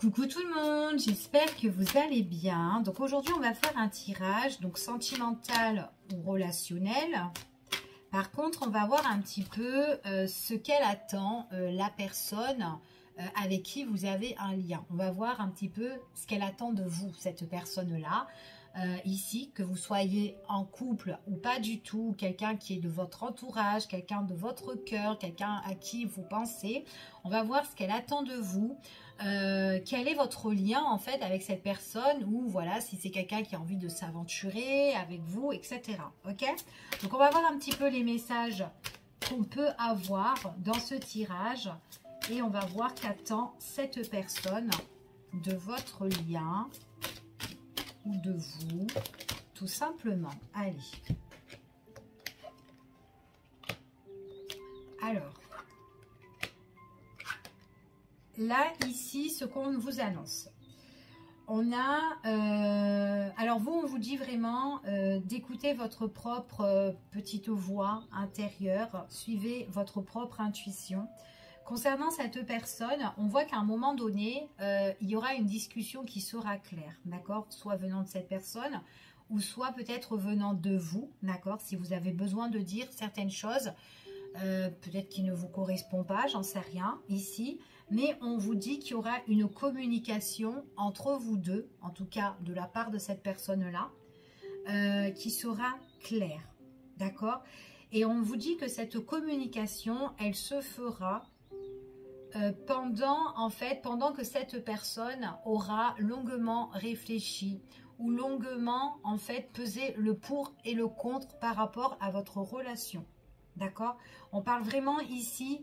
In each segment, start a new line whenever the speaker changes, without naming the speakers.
Coucou tout le monde, j'espère que vous allez bien. Donc aujourd'hui on va faire un tirage donc sentimental ou relationnel. Par contre on va voir un petit peu ce qu'elle attend, la personne avec qui vous avez un lien. On va voir un petit peu ce qu'elle attend de vous, cette personne-là. Ici, que vous soyez en couple ou pas du tout, quelqu'un qui est de votre entourage, quelqu'un de votre cœur, quelqu'un à qui vous pensez. On va voir ce qu'elle attend de vous. Quel est votre lien en fait avec cette personne, ou voilà, si c'est quelqu'un qui a envie de s'aventurer avec vous, etc. Ok, donc on va voir un petit peu les messages qu'on peut avoir dans ce tirage et on va voir qu'attend cette personne de votre lien ou de vous, tout simplement. Allez, alors là, ici, ce qu'on vous annonce. On a... alors vous, on vous dit vraiment d'écouter votre propre petite voix intérieure. Suivez votre propre intuition. Concernant cette personne, on voit qu'à un moment donné, il y aura une discussion qui sera claire, d'accord? Soit venant de cette personne, ou soit peut-être venant de vous, d'accord? Si vous avez besoin de dire certaines choses, peut-être qui ne vous correspondent pas, j'en sais rien, ici. Mais on vous dit qu'il y aura une communication entre vous deux, en tout cas de la part de cette personne-là, qui sera claire, d'accord? Et on vous dit que cette communication, elle se fera pendant que cette personne aura longuement réfléchi ou longuement en fait pesé le pour et le contre par rapport à votre relation, d'accord? On parle vraiment ici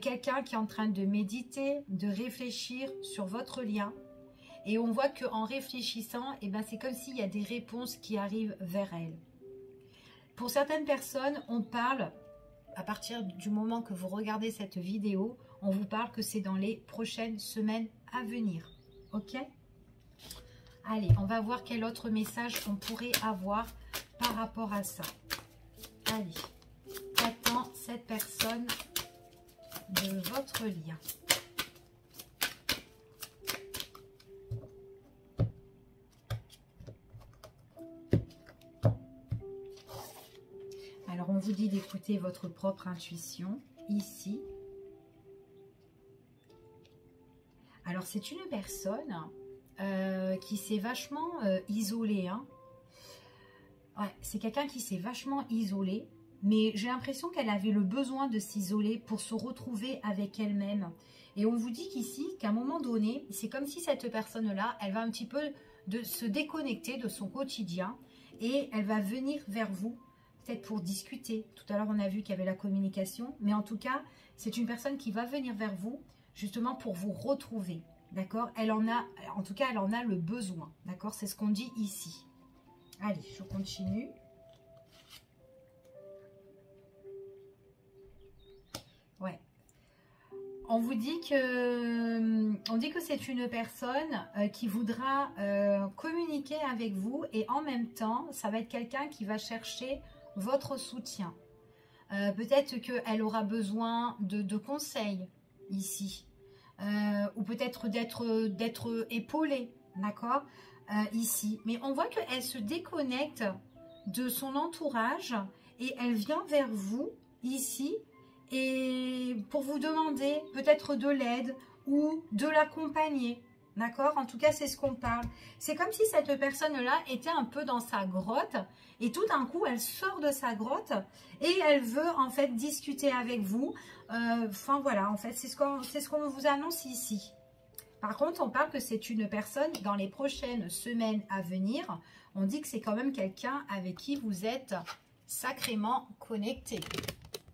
quelqu'un qui est en train de méditer, de réfléchir sur votre lien, et on voit qu'en réfléchissant, eh ben, c'est comme s'il y a des réponses qui arrivent vers elle. Pour certaines personnes, on parle, à partir du moment que vous regardez cette vidéo, on vous parle que c'est dans les prochaines semaines à venir. Ok? Allez, on va voir quel autre message on pourrait avoir par rapport à ça. Allez, qu'attend cette personne de votre lien? Alors, on vous dit d'écouter votre propre intuition, ici. Alors, c'est une personne qui s'est vachement isolée. Hein. Ouais, c'est quelqu'un qui s'est vachement isolé. Mais j'ai l'impression qu'elle avait le besoin de s'isoler pour se retrouver avec elle-même. Et on vous dit qu'ici, qu'à un moment donné, c'est comme si cette personne-là, elle va un petit peu se déconnecter de son quotidien. Et elle va venir vers vous, peut-être pour discuter. Tout à l'heure, on a vu qu'il y avait la communication. Mais en tout cas, c'est une personne qui va venir vers vous, justement pour vous retrouver. D'accord? En tout cas, elle en a le besoin. D'accord? C'est ce qu'on dit ici. Allez, je continue. Ouais. On vous dit que c'est une personne qui voudra communiquer avec vous, et en même temps, ça va être quelqu'un qui va chercher votre soutien. Peut-être qu'elle aura besoin de conseils ici. Ou peut-être d'être épaulée, d'accord, ici. Mais on voit qu'elle se déconnecte de son entourage et elle vient vers vous, ici, et pour vous demander peut-être de l'aide ou de l'accompagner, d'accord? En tout cas, c'est ce qu'on parle. C'est comme si cette personne-là était un peu dans sa grotte et tout d'un coup, elle sort de sa grotte et elle veut en fait discuter avec vous. Enfin voilà, en fait, c'est ce qu'on vous annonce ici. Par contre, on parle que c'est une personne dans les prochaines semaines à venir. On dit que c'est quand même quelqu'un avec qui vous êtes sacrément connecté.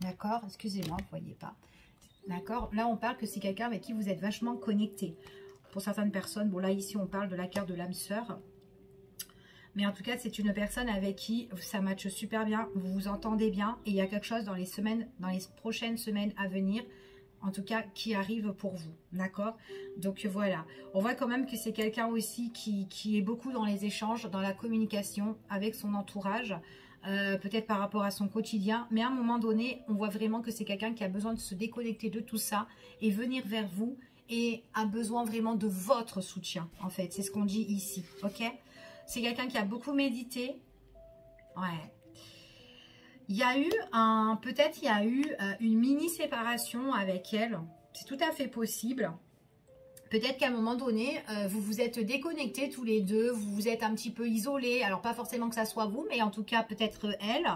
D'accord? Excusez-moi, vous ne voyez pas. D'accord? Là, on parle que c'est quelqu'un avec qui vous êtes vachement connecté. Pour certaines personnes, bon là, ici, on parle de la carte de l'âme sœur. Mais en tout cas, c'est une personne avec qui ça matche super bien. Vous vous entendez bien. Et il y a quelque chose dans les prochaines semaines à venir, en tout cas, qui arrive pour vous. D'accord? Donc voilà. On voit quand même que c'est quelqu'un aussi qui est beaucoup dans les échanges, dans la communication avec son entourage. Peut-être par rapport à son quotidien, mais à un moment donné, on voit vraiment que c'est quelqu'un qui a besoin de se déconnecter de tout ça et venir vers vous et a besoin vraiment de votre soutien, en fait. C'est ce qu'on dit ici, ok? C'est quelqu'un qui a beaucoup médité. Ouais. Il y a eu peut-être il y a eu une mini séparation avec elle. C'est tout à fait possible. Peut-être qu'à un moment donné, vous vous êtes déconnectés tous les deux, vous vous êtes un petit peu isolés. Alors, pas forcément que ça soit vous, mais en tout cas, peut-être elle.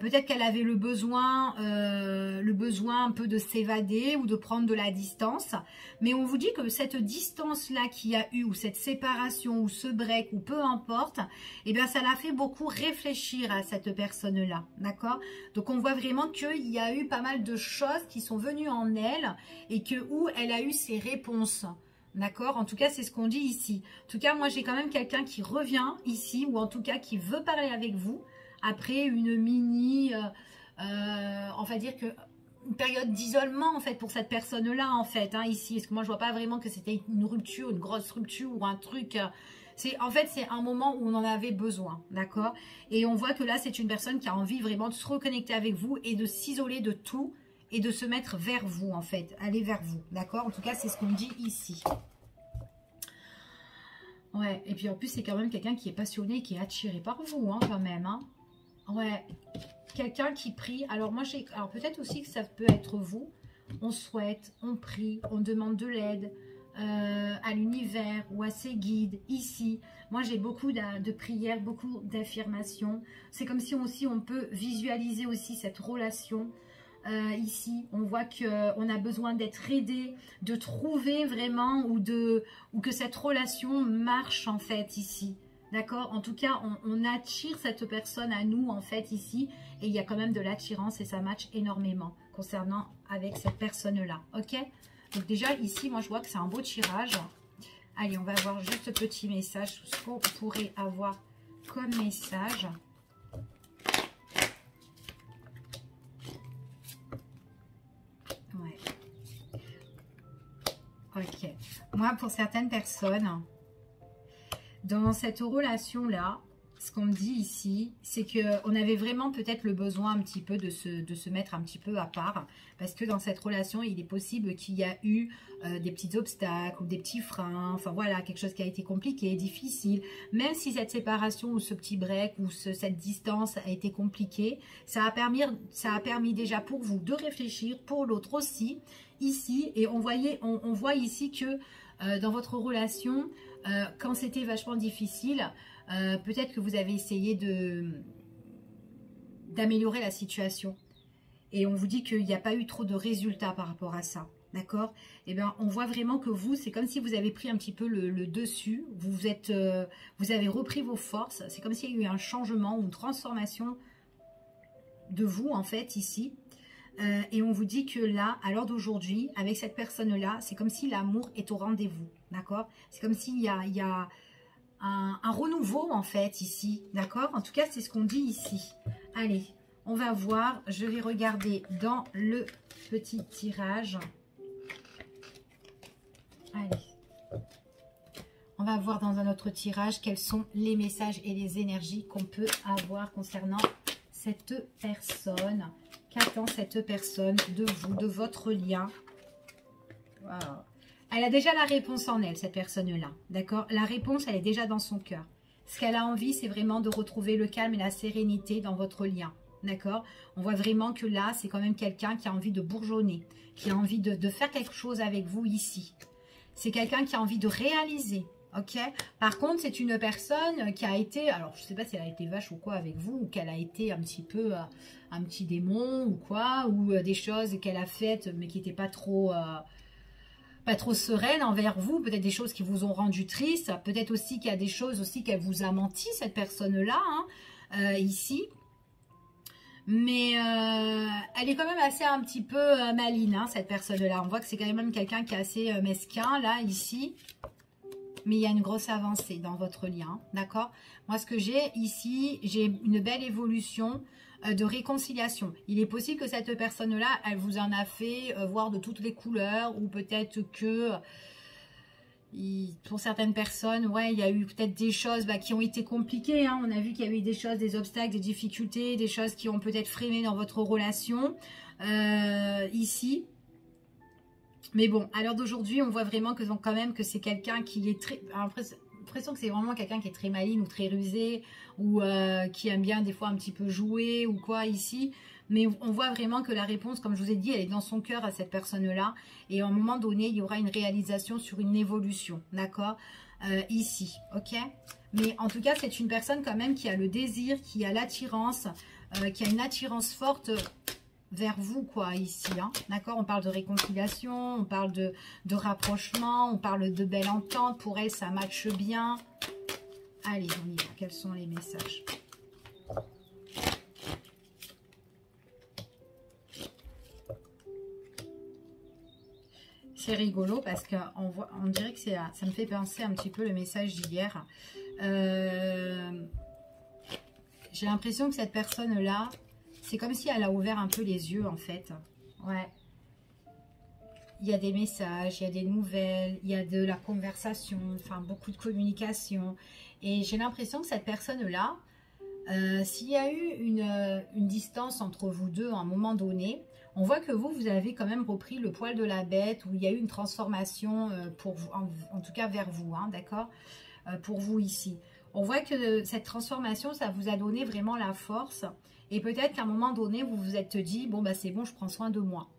Peut-être qu'elle avait le besoin un peu de s'évader ou de prendre de la distance. Mais on vous dit que cette distance-là qu'il y a eu, ou cette séparation, ou ce break, ou peu importe, eh bien, ça l'a fait beaucoup réfléchir à cette personne-là, d'accord? Donc, on voit vraiment qu'il y a eu pas mal de choses qui sont venues en elle et où elle a eu ses réponses. D'accord? En tout cas, c'est ce qu'on dit ici. En tout cas, moi, j'ai quand même quelqu'un qui revient ici, ou en tout cas qui veut parler avec vous. Après une mini, on va dire que une période d'isolement en fait pour cette personne-là en fait, hein, ici. Parce que moi je vois pas vraiment que c'était une rupture, une grosse rupture ou un truc. En fait c'est un moment où on en avait besoin, d'accord? Et on voit que là c'est une personne qui a envie vraiment de se reconnecter avec vous et de s'isoler de tout et de se mettre vers vous en fait, aller vers vous, d'accord? En tout cas c'est ce qu'on dit ici. Ouais, et puis en plus c'est quand même quelqu'un qui est passionné, qui est attiré par vous, hein, quand même, hein. Ouais, quelqu'un qui prie. Alors moi, alors peut-être aussi que ça peut être vous. On souhaite, on prie, on demande de l'aide à l'univers ou à ses guides ici. Moi, j'ai beaucoup de prières, beaucoup d'affirmations. C'est comme si aussi on peut visualiser aussi cette relation. Ici, on voit qu'on a besoin d'être aidé, de trouver vraiment ou que cette relation marche en fait ici. D'accord? En tout cas, on attire cette personne à nous, en fait, ici. Et il y a quand même de l'attirance et ça match énormément concernant avec cette personne-là. Ok? Donc déjà, ici, moi, je vois que c'est un beau tirage. Allez, on va voir juste ce petit message, ce qu'on pourrait avoir comme message. Ouais. Ok. Moi, pour certaines personnes... Dans cette relation-là, ce qu'on me dit ici, c'est qu'on avait vraiment peut-être le besoin un petit peu de se mettre un petit peu à part. Parce que dans cette relation, il est possible qu'il y a eu des petits obstacles ou des petits freins. Enfin voilà, quelque chose qui a été compliqué, difficile. Même si cette séparation ou ce petit break ou cette distance a été compliquée, ça a permis déjà pour vous de réfléchir, pour l'autre aussi, ici. Et on voit ici que dans votre relation... quand c'était vachement difficile, peut-être que vous avez essayé d'améliorer la situation. Et on vous dit qu'il n'y a pas eu trop de résultats par rapport à ça. D'accord? Eh bien, on voit vraiment que vous, c'est comme si vous avez pris un petit peu le dessus. Vous avez repris vos forces. C'est comme s'il y a eu un changement ou une transformation de vous, en fait, ici. Et on vous dit que là, à l'heure d'aujourd'hui, avec cette personne-là, c'est comme si l'amour est au rendez-vous, d'accord? C'est comme s'il y a un renouveau, en fait, ici, d'accord? En tout cas, c'est ce qu'on dit ici. Allez, on va voir, je vais regarder dans le petit tirage. Allez. On va voir dans un autre tirage quels sont les messages et les énergies qu'on peut avoir concernant cette personne. Qu'attend cette personne de vous, de votre lien? Wow. Elle a déjà la réponse en elle, cette personne-là. D'accord? La réponse, elle est déjà dans son cœur. Ce qu'elle a envie, c'est vraiment de retrouver le calme et la sérénité dans votre lien. D'accord? On voit vraiment que là, c'est quand même quelqu'un qui a envie de bourgeonner, qui a envie de faire quelque chose avec vous ici. C'est quelqu'un qui a envie de réaliser. Ok? Par contre, c'est une personne qui a été, alors je ne sais pas si elle a été vache ou quoi avec vous, ou qu'elle a été un petit peu un petit démon ou quoi, ou des choses qu'elle a faites mais qui n'étaient pas trop sereines envers vous, peut-être des choses qui vous ont rendu triste, peut-être aussi qu'il y a des choses aussi qu'elle vous a menti, cette personne-là, hein, ici. Mais elle est quand même assez un petit peu maligne, hein, cette personne-là. On voit que c'est quand même quelqu'un qui est assez mesquin, là, ici. Mais il y a une grosse avancée dans votre lien, d'accord? Moi, ce que j'ai ici, j'ai une belle évolution de réconciliation. Il est possible que cette personne-là, elle vous en a fait voir de toutes les couleurs, ou peut-être que pour certaines personnes, ouais, il y a eu peut-être des choses qui ont été compliquées. Hein. On a vu qu'il y a eu des choses, des obstacles, des difficultés, des choses qui ont peut-être freiné dans votre relation ici. Mais bon, à l'heure d'aujourd'hui, on voit vraiment que, donc, quand même que c'est quelqu'un qui est très... l'impression que c'est vraiment quelqu'un qui est très maligne ou très rusé ou qui aime bien des fois un petit peu jouer ou quoi ici. Mais on voit vraiment que la réponse, comme je vous ai dit, elle est dans son cœur à cette personne-là. Et à un moment donné, il y aura une réalisation sur une évolution, d'accord, ici, ok. Mais en tout cas, c'est une personne quand même qui a le désir, qui a l'attirance, qui a une attirance forte vers vous, quoi, ici, hein, d'accord. On parle de réconciliation, on parle de rapprochement, on parle de belle entente. Pour elle, ça matche bien. Allez, on y va. Quels sont les messages ? C'est rigolo parce on dirait que ça me fait penser un petit peu le message d'hier. J'ai l'impression que cette personne-là, c'est comme si elle a ouvert un peu les yeux en fait. Ouais. Il y a des messages, il y a des nouvelles, il y a de la conversation, enfin beaucoup de communication. Et j'ai l'impression que cette personne-là, s'il y a eu une distance entre vous deux à un moment donné, on voit que vous avez quand même repris le poil de la bête, où il y a eu une transformation pour vous, en tout cas vers vous, hein, d'accord, pour vous ici. On voit que cette transformation, ça vous a donné vraiment la force. Et peut-être qu'à un moment donné, vous vous êtes dit, bon, bah c'est bon, je prends soin de moi.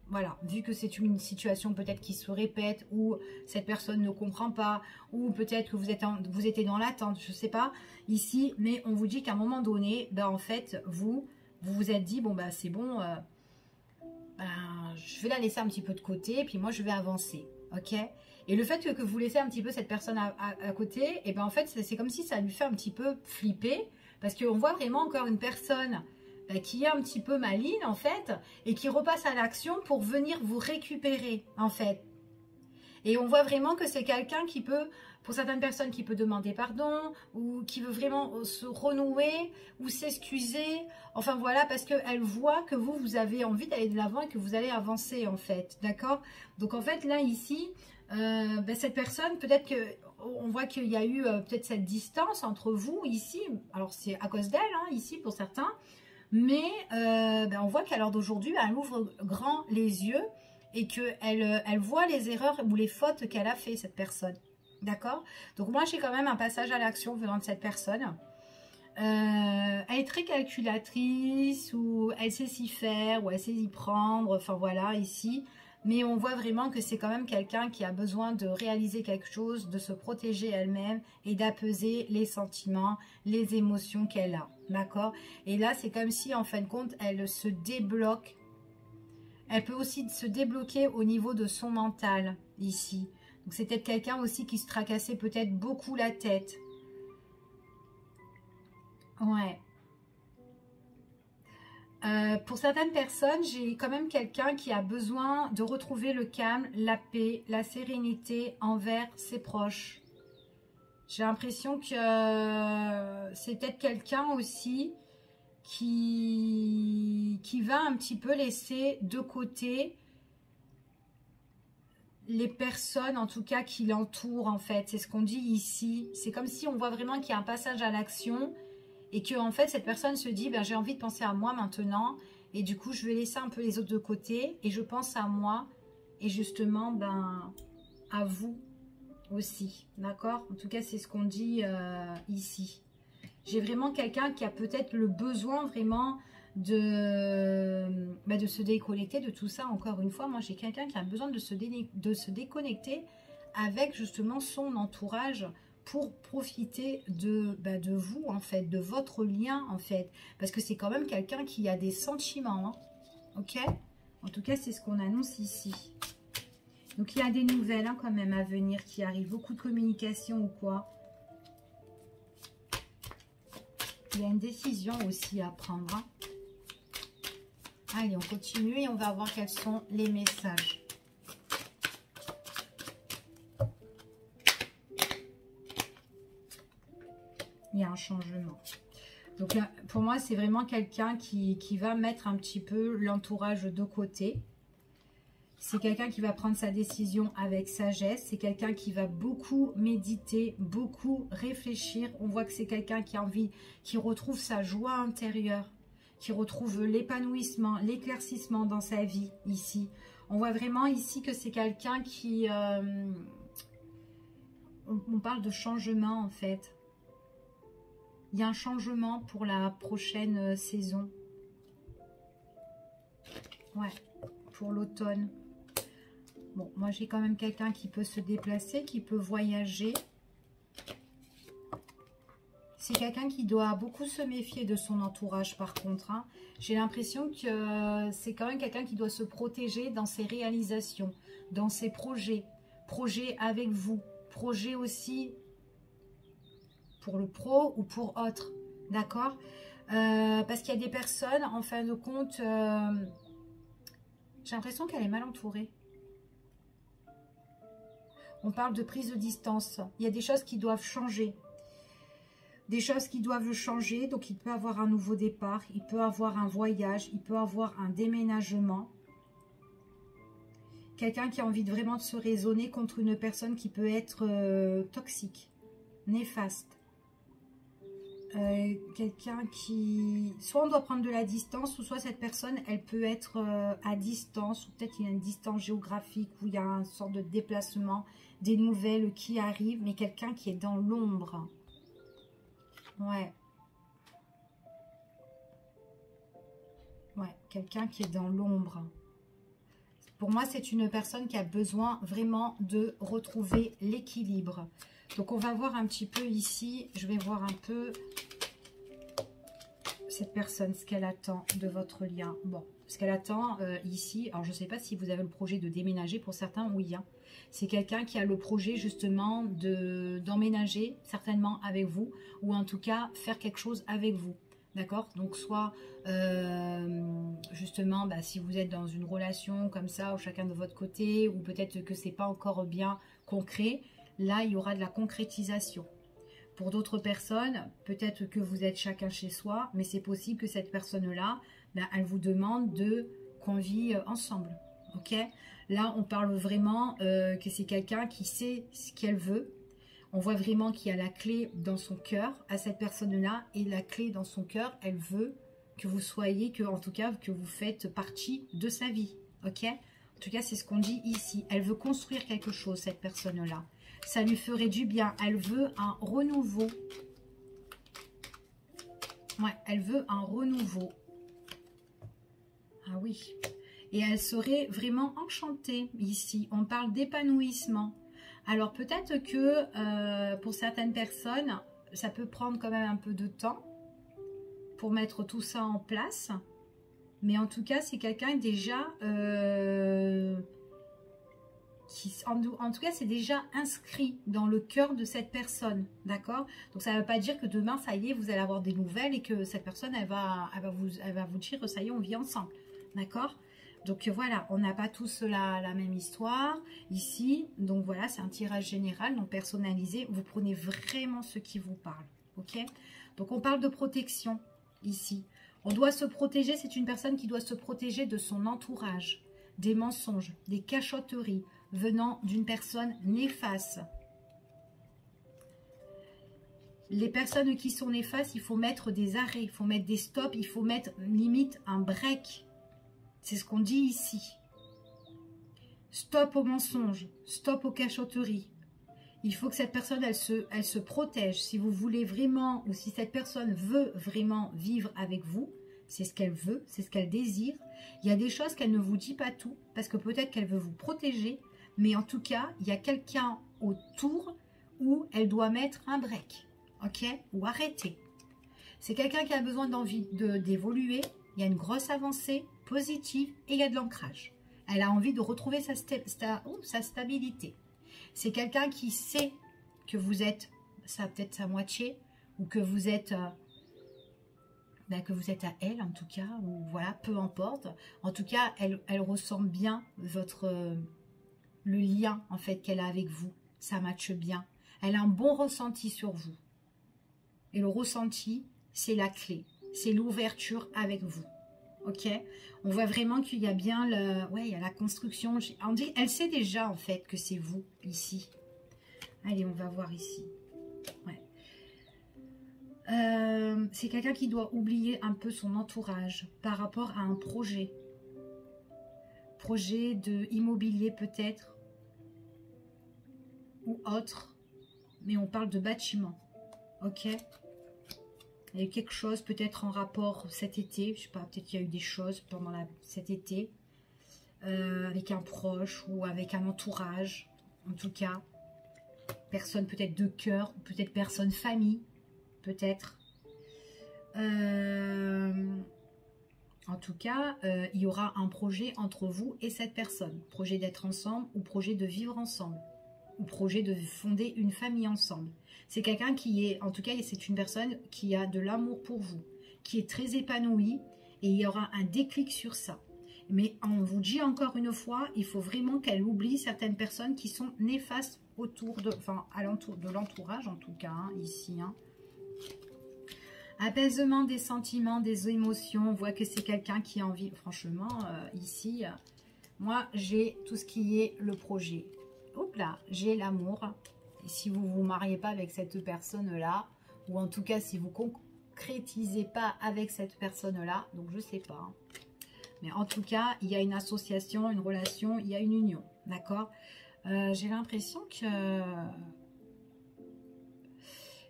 Voilà, vu que c'est une situation peut-être qui se répète, ou cette personne ne comprend pas, ou peut-être que vous étiez dans l'attente, je ne sais pas, ici, mais on vous dit qu'à un moment donné, ben, en fait, vous vous êtes dit, bon, bah c'est bon, ben, je vais la laisser un petit peu de côté, et puis moi, je vais avancer, ok? Et le fait que vous laissez un petit peu cette personne à côté, et ben en fait, c'est comme si ça lui fait un petit peu flipper, parce qu'on voit vraiment encore une personne qui est un petit peu maligne en fait, et qui repasse à l'action pour venir vous récupérer en fait. Et on voit vraiment que c'est quelqu'un qui peut, pour certaines personnes, qui peut demander pardon, ou qui veut vraiment se renouer, ou s'excuser, enfin voilà, parce qu'elle voit que vous avez envie d'aller de l'avant et que vous allez avancer en fait, d'accord? Donc en fait là ici, ben, cette personne, peut-être que on voit qu'il y a eu peut-être cette distance entre vous ici, alors c'est à cause d'elle, hein, ici pour certains, mais ben, on voit qu'à l'heure d'aujourd'hui, elle ouvre grand les yeux et qu'elle voit les erreurs ou les fautes qu'elle a fait, cette personne. D'accord? Donc moi, j'ai quand même un passage à l'action venant de cette personne. Elle est très calculatrice, ou elle sait s'y faire, ou elle sait y prendre, enfin voilà, ici. Mais on voit vraiment que c'est quand même quelqu'un qui a besoin de réaliser quelque chose, de se protéger elle-même et d'apaiser les sentiments, les émotions qu'elle a. D'accord? Et là, c'est comme si, en fin de compte, elle se débloque. Elle peut aussi se débloquer au niveau de son mental, ici. Donc, c'est peut-être quelqu'un aussi qui se tracassait peut-être beaucoup la tête. Ouais. Pour certaines personnes, j'ai quand même quelqu'un qui a besoin de retrouver le calme, la paix, la sérénité envers ses proches. J'ai l'impression que c'est peut-être quelqu'un aussi qui va un petit peu laisser de côté les personnes, en tout cas, qui l'entourent, en fait. C'est ce qu'on dit ici. C'est comme si on voit vraiment qu'il y a un passage à l'action et que, en fait, cette personne se dit, ben, j'ai envie de penser à moi maintenant et du coup, je vais laisser un peu les autres de côté et je pense à moi et justement, ben, à vous aussi, d'accord? En tout cas, c'est ce qu'on dit ici. J'ai vraiment quelqu'un qui a peut-être le besoin vraiment de se déconnecter de tout ça. Encore une fois, moi j'ai quelqu'un qui a besoin de se déconnecter avec justement son entourage pour profiter de vous en fait, de votre lien en fait. Parce que c'est quand même quelqu'un qui a des sentiments, hein, ok? En tout cas, c'est ce qu'on annonce ici. Donc il y a des nouvelles hein, quand même à venir qui arrivent, beaucoup de communication ou quoi. Il y a une décision aussi à prendre. Hein. Allez, on continue et on va voir quels sont les messages. Il y a un changement. Donc là, pour moi, c'est vraiment quelqu'un qui va mettre un petit peu l'entourage de côté. C'est quelqu'un qui va prendre sa décision avec sagesse. C'est quelqu'un qui va beaucoup méditer, beaucoup réfléchir. On voit que c'est quelqu'un qui a envie, qui retrouve sa joie intérieure, qui retrouve l'épanouissement, l'éclaircissement dans sa vie ici. On voit vraiment ici que c'est quelqu'un qui... on parle de changement en fait. Il y a un changement pour la prochaine saison. Ouais, pour l'automne. Bon, moi j'ai quand même quelqu'un qui peut se déplacer, qui peut voyager. C'est quelqu'un qui doit beaucoup se méfier de son entourage par contre. Hein. J'ai l'impression que c'est quand même quelqu'un qui doit se protéger dans ses réalisations, dans ses projets. Projets avec vous, projets aussi pour le pro ou pour autre. D'accord, parce qu'il y a des personnes, en fin de compte, j'ai l'impression qu'elle est mal entourée. On parle de prise de distance. Il y a des choses qui doivent changer. Des choses qui doivent changer. Donc, il peut avoir un nouveau départ. Il peut avoir un voyage. Il peut avoir un déménagement. Quelqu'un qui a envie vraiment de se raisonner contre une personne qui peut être toxique, néfaste. Quelqu'un qui... Soit on doit prendre de la distance, ou soit cette personne, elle peut être à distance, ou peut-être il y a une distance géographique, où il y a une sorte de déplacement, des nouvelles qui arrivent, mais quelqu'un qui est dans l'ombre. Ouais. Ouais, quelqu'un qui est dans l'ombre. Pour moi, c'est une personne qui a besoin vraiment de retrouver l'équilibre. Donc, on va voir un petit peu ici. Je vais voir un peu cette personne, ce qu'elle attend de votre lien. Bon, ce qu'elle attend ici. Alors, je ne sais pas si vous avez le projet de déménager. Pour certains, oui. Hein. C'est quelqu'un qui a le projet, justement, d'emménager, certainement, avec vous. Ou en tout cas, faire quelque chose avec vous. D'accord? Donc, soit, justement, bah, si vous êtes dans une relation comme ça, ou chacun de votre côté, ou peut-être que c'est pas encore bien concret, là, il y aura de la concrétisation. Pour d'autres personnes, peut-être que vous êtes chacun chez soi, mais c'est possible que cette personne-là, ben, elle vous demande qu'on vit ensemble. Ok? Là, on parle vraiment que c'est quelqu'un qui sait ce qu'elle veut. On voit vraiment qu'il y a la clé dans son cœur à cette personne-là. Et la clé dans son cœur, elle veut que vous soyez, en tout cas, que vous faites partie de sa vie. Ok? En tout cas, c'est ce qu'on dit ici. Elle veut construire quelque chose, cette personne-là. Ça lui ferait du bien. Elle veut un renouveau. Ouais, elle veut un renouveau. Ah oui. Et elle serait vraiment enchantée ici. On parle d'épanouissement. Alors peut-être que pour certaines personnes, ça peut prendre quand même un peu de temps pour mettre tout ça en place. Mais en tout cas, c'est quelqu'un déjà... en tout cas, c'est déjà inscrit dans le cœur de cette personne, d'accord? Donc, ça ne veut pas dire que demain, ça y est, vous allez avoir des nouvelles et que cette personne, elle va vous dire, ça y est, on vit ensemble, d'accord? Donc, voilà, on n'a pas tous la même histoire ici. Donc, voilà, c'est un tirage général, donc personnalisé. Vous prenez vraiment ce qui vous parle, ok? Donc, on parle de protection ici. On doit se protéger, c'est une personne qui doit se protéger de son entourage, des mensonges, des cachotteries, venant d'une personne néfaste. Les personnes qui sont néfastes, il faut mettre des arrêts, il faut mettre des stops, il faut mettre limite un break. C'est ce qu'on dit ici. Stop aux mensonges, stop aux cachotteries. Il faut que cette personne, elle se protège. Si vous voulez vraiment, ou si cette personne veut vraiment vivre avec vous, c'est ce qu'elle veut, c'est ce qu'elle désire. Il y a des choses qu'elle ne vous dit pas tout, parce que peut-être qu'elle veut vous protéger, mais en tout cas, il y a quelqu'un autour où elle doit mettre un break, ok? Ou arrêter. C'est quelqu'un qui a besoin d'envie d'évoluer, il y a une grosse avancée positive et il y a de l'ancrage. Elle a envie de retrouver sa stabilité. C'est quelqu'un qui sait que vous êtes, ça peut-être sa moitié, ou que vous êtes... que vous êtes à elle en tout cas, ou voilà, peu importe. En tout cas, elle ressent bien le lien en fait qu'elle a avec vous. Ça matche bien. Elle a un bon ressenti sur vous. Et le ressenti, c'est la clé. C'est l'ouverture avec vous. Ok? On voit vraiment qu'il y a bien il y a la construction. On dit, elle sait déjà en fait que c'est vous ici. Allez, on va voir ici. Ouais. C'est quelqu'un qui doit oublier un peu son entourage par rapport à un projet. projet de immobilier peut-être, ou autre, mais on parle de bâtiment, ok? Il y a eu quelque chose peut-être en rapport cet été, je sais pas, peut-être qu'il y a eu des choses pendant cet été, avec un proche ou avec un entourage, en tout cas, personne peut-être de cœur, ou peut-être personne famille, peut-être. En tout cas, il y aura un projet entre vous et cette personne. Projet d'être ensemble ou projet de vivre ensemble. Ou projet de fonder une famille ensemble. C'est quelqu'un qui est, en tout cas, c'est une personne qui a de l'amour pour vous, qui est très épanouie et il y aura un déclic sur ça. Mais on vous dit encore une fois, il faut vraiment qu'elle oublie certaines personnes qui sont néfastes autour de, enfin, alentour de l'entourage en tout cas, hein, ici, hein. Apaisement des sentiments, des émotions. On voit que c'est quelqu'un qui a envie. Franchement, ici, moi, j'ai tout ce qui est le projet. Hop là, j'ai l'amour. Et si vous ne vous mariez pas avec cette personne-là, ou en tout cas, si vous ne concrétisez pas avec cette personne-là, donc je ne sais pas. Hein. Mais en tout cas, il y a une association, une relation, il y a une union. D'accord? J'ai l'impression que...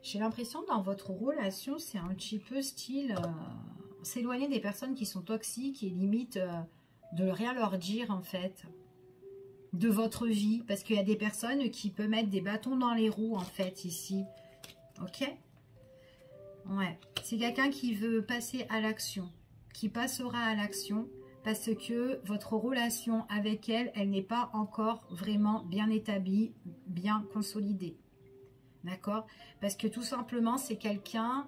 J'ai l'impression dans votre relation, c'est un petit peu style s'éloigner des personnes qui sont toxiques et limite de rien leur dire en fait de votre vie. Parce qu'il y a des personnes qui peuvent mettre des bâtons dans les roues en fait ici. Ok? Ouais. C'est quelqu'un qui veut passer à l'action, qui passera à l'action parce que votre relation avec elle, elle n'est pas encore vraiment bien établie, bien consolidée. D'accord? Parce que tout simplement, c'est quelqu'un...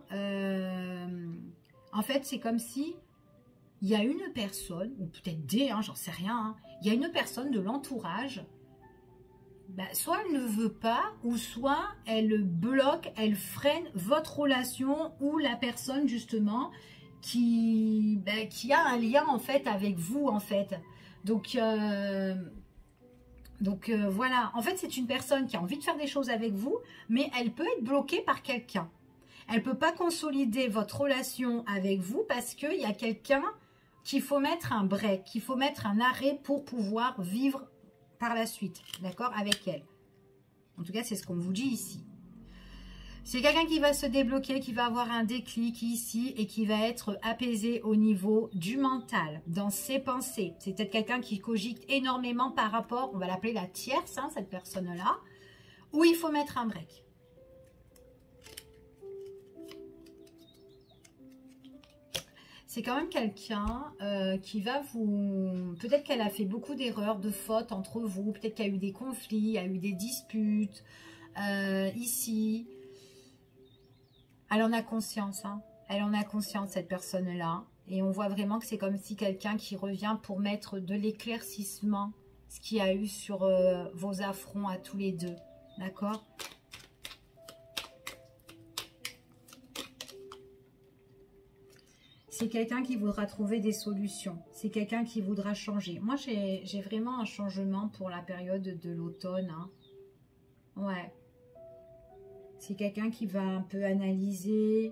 en fait, c'est comme si il y a une personne, ou peut-être des, hein, j'en sais rien, hein, il y a une personne de l'entourage, bah, soit elle ne veut pas, ou soit elle bloque, elle freine votre relation, ou la personne, justement, qui a un lien, en fait, avec vous, en fait. Donc... voilà, en fait c'est une personne qui a envie de faire des choses avec vous, mais elle peut être bloquée par quelqu'un. Elle ne peut pas consolider votre relation avec vous parce qu'il y a quelqu'un qu'il faut mettre un break, qu'il faut mettre un arrêt pour pouvoir vivre par la suite, d'accord, avec elle. En tout cas, c'est ce qu'on vous dit ici. C'est quelqu'un qui va se débloquer, qui va avoir un déclic ici et qui va être apaisé au niveau du mental, dans ses pensées. C'est peut-être quelqu'un qui cogite énormément par rapport, on va l'appeler la tierce, hein, cette personne-là, où il faut mettre un break. C'est quand même quelqu'un qui va vous... Peut-être qu'elle a fait beaucoup d'erreurs, de fautes entre vous, peut-être qu'il y a eu des conflits, il y a eu des disputes, ici... Elle en a conscience, hein. Elle en a conscience, cette personne-là. Et on voit vraiment que c'est comme si quelqu'un qui revient pour mettre de l'éclaircissement, ce qu'il y a eu sur vos affronts à tous les deux. D'accord? C'est quelqu'un qui voudra trouver des solutions. C'est quelqu'un qui voudra changer. Moi, j'ai vraiment un changement pour la période de l'automne. Hein. Ouais. C'est quelqu'un qui va un peu analyser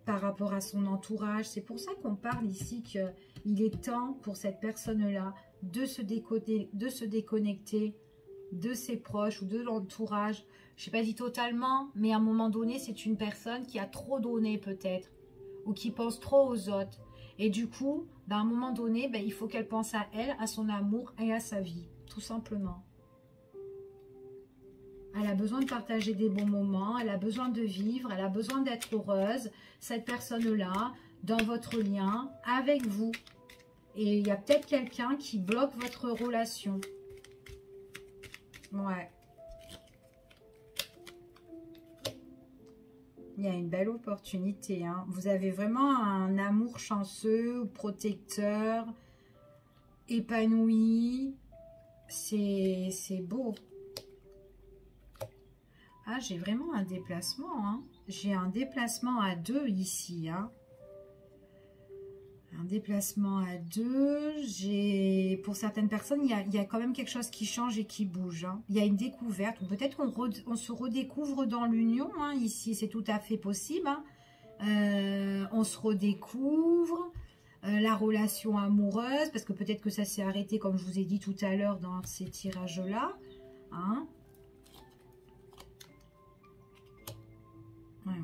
par rapport à son entourage. C'est pour ça qu'on parle ici qu'il est temps pour cette personne-là de se déconnecter de ses proches ou de l'entourage. Je n'ai pas dit totalement, mais à un moment donné, c'est une personne qui a trop donné peut-être ou qui pense trop aux autres. Et du coup, à un moment donné, il faut qu'elle pense à elle, à son amour et à sa vie, tout simplement. Elle a besoin de partager des bons moments, elle a besoin de vivre, elle a besoin d'être heureuse, cette personne-là, dans votre lien, avec vous. Et il y a peut-être quelqu'un qui bloque votre relation. Ouais. Il y a une belle opportunité. Hein. Vous avez vraiment un amour chanceux, protecteur, épanoui. C'est beau. Ah, j'ai vraiment un déplacement. Hein. J'ai un déplacement à 2 ici. Hein. Un déplacement à 2. Pour certaines personnes, il y a quand même quelque chose qui change et qui bouge. Hein. Il y a une découverte. Peut-être qu'on se redécouvre dans l'union. Hein. Ici, c'est tout à fait possible. Hein. On se redécouvre. la relation amoureuse, parce que peut-être que ça s'est arrêté, comme je vous ai dit tout à l'heure dans ces tirages-là. Hein. Ouais.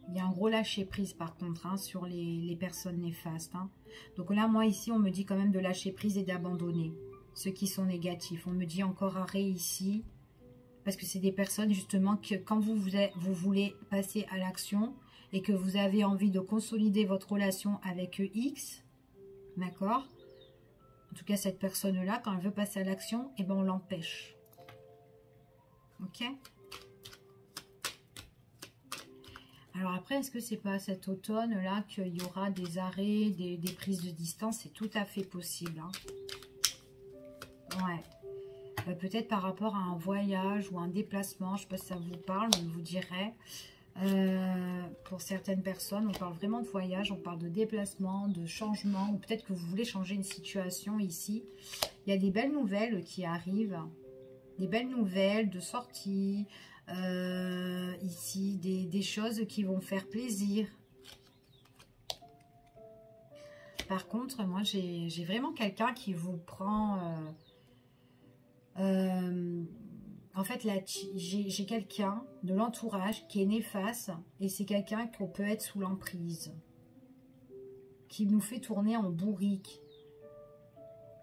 Il y a un gros lâcher prise par contre hein, sur les personnes néfastes. Hein. Donc là, moi ici, on me dit quand même de lâcher prise et d'abandonner ceux qui sont négatifs. On me dit encore arrêt ici, parce que c'est des personnes justement que quand vous voulez passer à l'action et que vous avez envie de consolider votre relation avec X, d'accord? En tout cas, cette personne-là, quand elle veut passer à l'action, eh ben, on l'empêche. Ok? Alors après, est-ce que c'est pas cet automne-là qu'il y aura des arrêts, des prises de distance? C'est tout à fait possible. Hein. Ouais. Peut-être par rapport à un voyage ou un déplacement. Je ne sais pas si ça vous parle, mais je vous dirais. Pour certaines personnes, on parle vraiment de voyage, on parle de déplacement, de changement. Ou peut-être que vous voulez changer une situation ici. Il y a des belles nouvelles qui arrivent. Des belles nouvelles de sortie. Ici, des choses qui vont faire plaisir. Par contre, moi, j'ai vraiment quelqu'un qui vous prend... en fait, là, j'ai quelqu'un de l'entourage qui est néfaste et c'est quelqu'un qu'on peut être sous l'emprise, qui nous fait tourner en bourrique.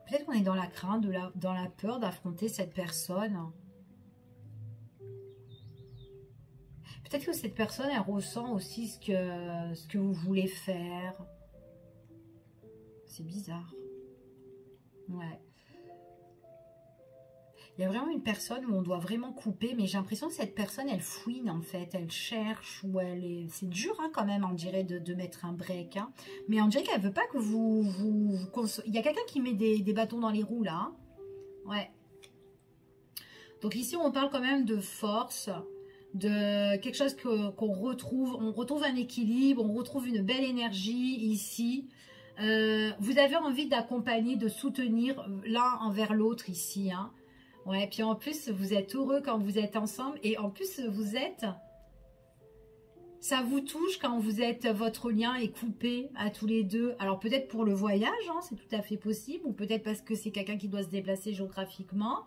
Peut-être qu'on est dans la crainte, dans la peur d'affronter cette personne. Peut-être que cette personne, elle ressent aussi ce que vous voulez faire. C'est bizarre. Ouais. Il y a vraiment une personne où on doit vraiment couper, mais j'ai l'impression que cette personne, elle fouine en fait, elle cherche, ou elle est... C'est dur hein, quand même, on dirait, de mettre un break. Hein. Mais on dirait qu'elle veut pas que vous... Il y a quelqu'un qui met des bâtons dans les roues là. Hein. Ouais. Donc ici, on parle quand même de force, de quelque chose qu'on retrouve. On retrouve un équilibre, on retrouve une belle énergie ici. Vous avez envie d'accompagner, de soutenir l'un envers l'autre ici. Hein. Ouais, puis en plus, vous êtes heureux quand vous êtes ensemble. Et en plus, ça vous touche quand vous êtes, votre lien est coupé à tous les deux. Alors peut-être pour le voyage, hein, c'est tout à fait possible. Ou peut-être parce que c'est quelqu'un qui doit se déplacer géographiquement.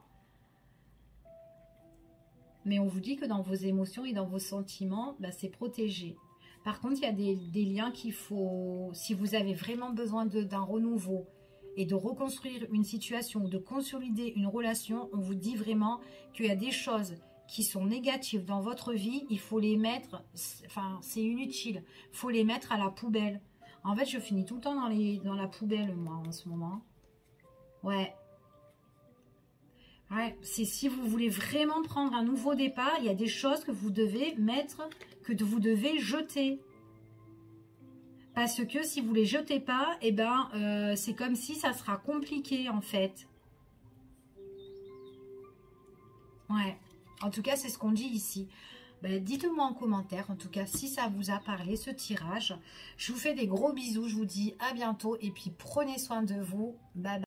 Mais on vous dit que dans vos émotions et dans vos sentiments, bah, c'est protégé. Par contre, il y a des liens qu'il faut, si vous avez vraiment besoin d'un renouveau et de reconstruire une situation, de consolider une relation, on vous dit vraiment qu'il y a des choses qui sont négatives dans votre vie, il faut les mettre, enfin c'est inutile, il faut les mettre à la poubelle. En fait, je finis tout le temps dans la poubelle, moi, en ce moment. Ouais. Ouais, c'est si vous voulez vraiment prendre un nouveau départ, il y a des choses que vous devez mettre, que vous devez jeter. Parce que si vous ne les jetez pas, eh ben, c'est comme si ça sera compliqué en fait. Ouais, en tout cas c'est ce qu'on dit ici. Ben, dites-moi en commentaire, en tout cas, si ça vous a parlé, ce tirage. Je vous fais des gros bisous, je vous dis à bientôt et puis prenez soin de vous. Bye bye.